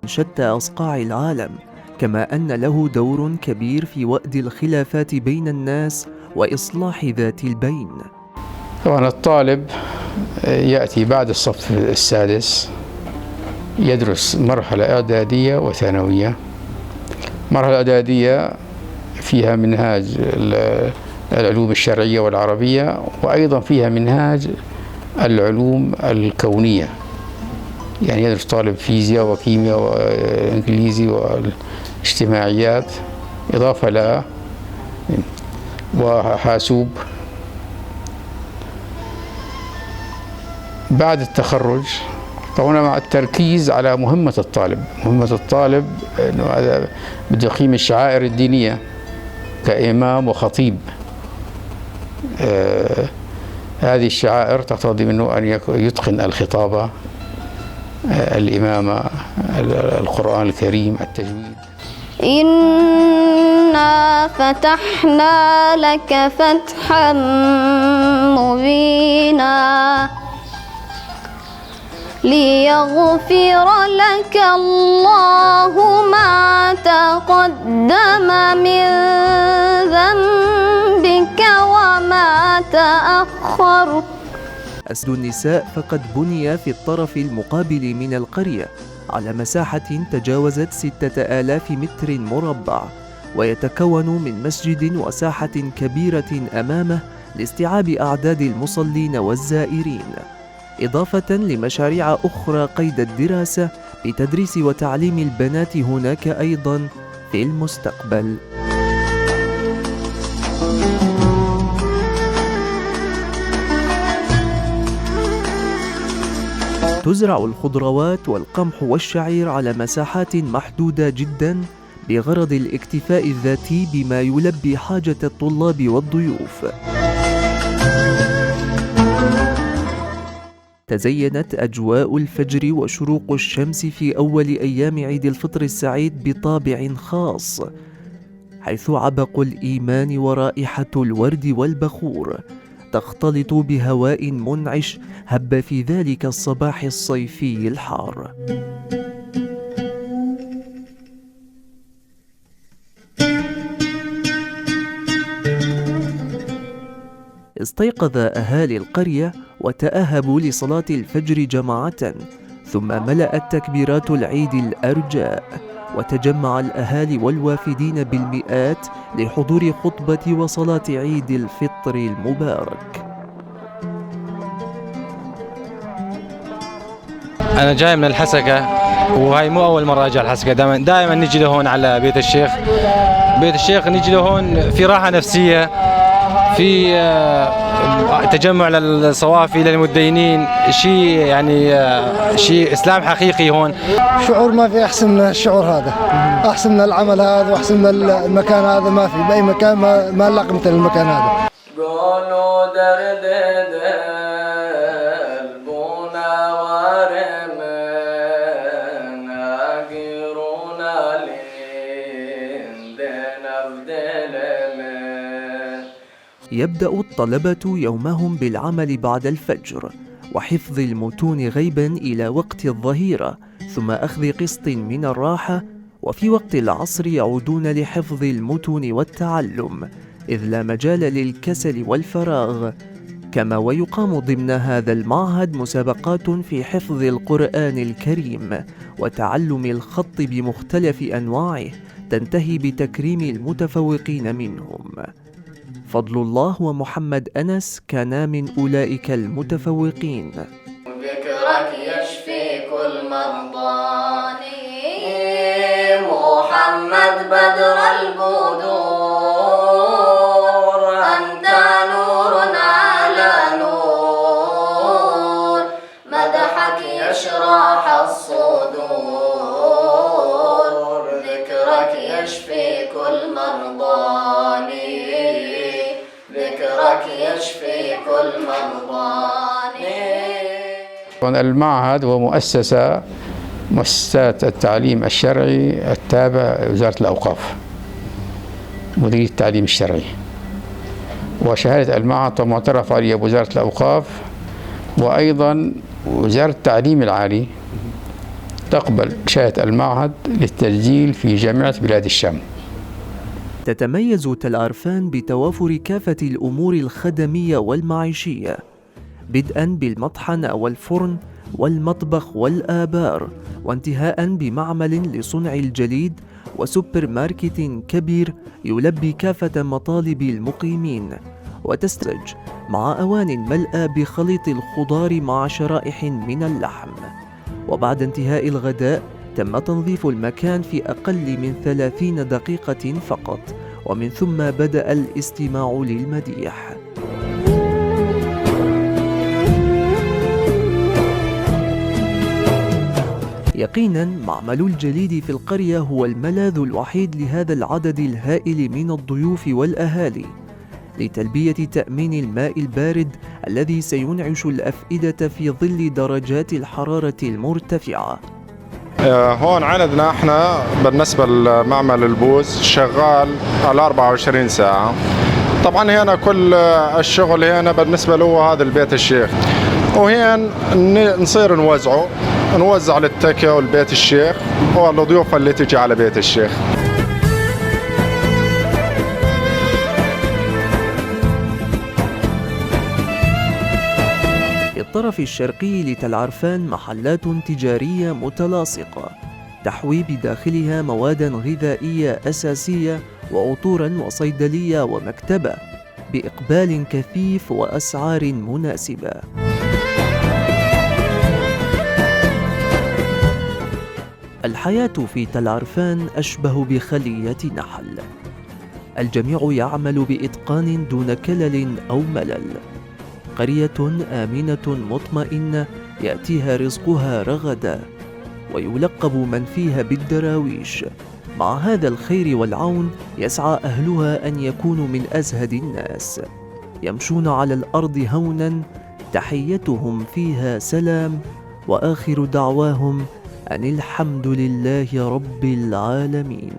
شتى أصقاع العالم، كما أن له دور كبير في وأد الخلافات بين الناس وإصلاح ذات البين. طبعا الطالب يأتي بعد الصف السادس يدرس مرحلة إعدادية وثانوية. المرحلة الإعدادية فيها منهاج العلوم الشرعية والعربية، وأيضا فيها منهاج العلوم الكونية، يعني يدرس طالب فيزياء وكيمياء وإنجليزي واجتماعيات، إضافة ل وحاسوب. بعد التخرج طبعا مع التركيز على مهمة الطالب، أنه هذا بده يقيم الشعائر الدينية كإمام وخطيب. هذه الشعائر تقتضي منه أن يتقن الخطابة، الإمامة، القرآن الكريم، التجويد. إنا فتحنا لك فتحا مبينا ليغفر لك الله ما تقدم من ذنبك وما تأخر. أسد النساء فقد بني في الطرف المقابل من القرية على مساحة تجاوزت 6000 متر مربع، ويتكون من مسجد وساحة كبيرة أمامه لاستيعاب أعداد المصلين والزائرين، إضافة لمشاريع أخرى قيد الدراسة بتدريس وتعليم البنات هناك أيضا في المستقبل. تزرع الخضروات والقمح والشعير على مساحات محدودة جدا بغرض الاكتفاء الذاتي بما يلبي حاجة الطلاب والضيوف. تزينت أجواء الفجر وشروق الشمس في أول أيام عيد الفطر السعيد بطابع خاص، حيث عبق الإيمان ورائحة الورد والبخور تختلط بهواء منعش هب في ذلك الصباح الصيفي الحار. استيقظ أهالي القرية وتأهبوا لصلاة الفجر جماعة، ثم ملأت تكبيرات العيد الأرجاء، وتجمع الأهالي والوافدين بالمئات لحضور خطبة وصلاة عيد الفطر المبارك. أنا جاي من الحسكة، وهاي مو أول مرة أجي على الحسكة، دائما نجي لهون على بيت الشيخ. بيت الشيخ نجي لهون في راحة نفسية، في تجمع للصوافي للمتدينين، شيء يعني شيء إسلام حقيقي هون. شعور ما في أحسن من الشعور هذا، أحسن من العمل هذا وأحسن من المكان هذا، ما في بأي مكان ما نلاقي مثل المكان هذا. قولوا درد قلبنا ورمنا قيرونا لندنا بدلنا. يبدأ الطلبة يومهم بالعمل بعد الفجر وحفظ المتون غيبا إلى وقت الظهيرة، ثم أخذ قسط من الراحة، وفي وقت العصر يعودون لحفظ المتون والتعلم، إذ لا مجال للكسل والفراغ. كما ويقام ضمن هذا المعهد مسابقات في حفظ القرآن الكريم وتعلم الخط بمختلف أنواعه، تنتهي بتكريم المتفوقين منهم. فضل الله ومحمد أنس كانا من أولئك المتفوقين. ذكرك يشفي كل مرضاني، محمد بدر البدور، أنت نور على نور، مدحك يشرح الصدور، ذكرك يشفي كل مرضاني، ذكرك يشفي كل مرضاني. المعهد هو مؤسسات التعليم الشرعي التابع لوزارة الأوقاف، مديرية التعليم الشرعي، وشهادة المعهد معترف عليها بوزارة الأوقاف، وأيضا وزارة التعليم العالي تقبل إنشاء المعهد للتسجيل في جامعة بلاد الشام. تتميز تل عرفان بتوافر كافة الأمور الخدمية والمعيشية، بدءاً بالمطحنة والفرن والمطبخ والآبار، وانتهاء بمعمل لصنع الجليد وسوبر ماركت كبير يلبي كافة مطالب المقيمين، وتسترج مع أوان ملأى بخليط الخضار مع شرائح من اللحم. وبعد انتهاء الغداء تم تنظيف المكان في أقل من 30 دقيقة فقط، ومن ثم بدأ الاستماع للمديح. يقيناً معمل الجليد في القرية هو الملاذ الوحيد لهذا العدد الهائل من الضيوف والأهالي، لتلبية تأمين الماء البارد الذي سينعش الأفئدة في ظل درجات الحرارة المرتفعة. هون عندنا احنا بالنسبة لمعمل البوز شغال على 24 ساعة. طبعا هنا كل الشغل هنا بالنسبة له هذا البيت الشيخ، وهنا نصير نوزع للتكة والبيت الشيخ والضيوف اللي تجي على بيت الشيخ. في الطرف الشرقي لتل عرفان محلات تجارية متلاصقة تحوي بداخلها موادا غذائية أساسية وعطورا وصيدلية ومكتبة بإقبال كثيف وأسعار مناسبة. الحياة في تل عرفان أشبه بخلية نحل، الجميع يعمل بإتقان دون كلل أو ملل، قرية آمنة مطمئنة يأتيها رزقها رغدا، ويلقب من فيها بالدراويش. مع هذا الخير والعون يسعى أهلها أن يكونوا من أزهد الناس، يمشون على الأرض هونا، تحيتهم فيها سلام، وآخر دعواهم أن الحمد لله رب العالمين.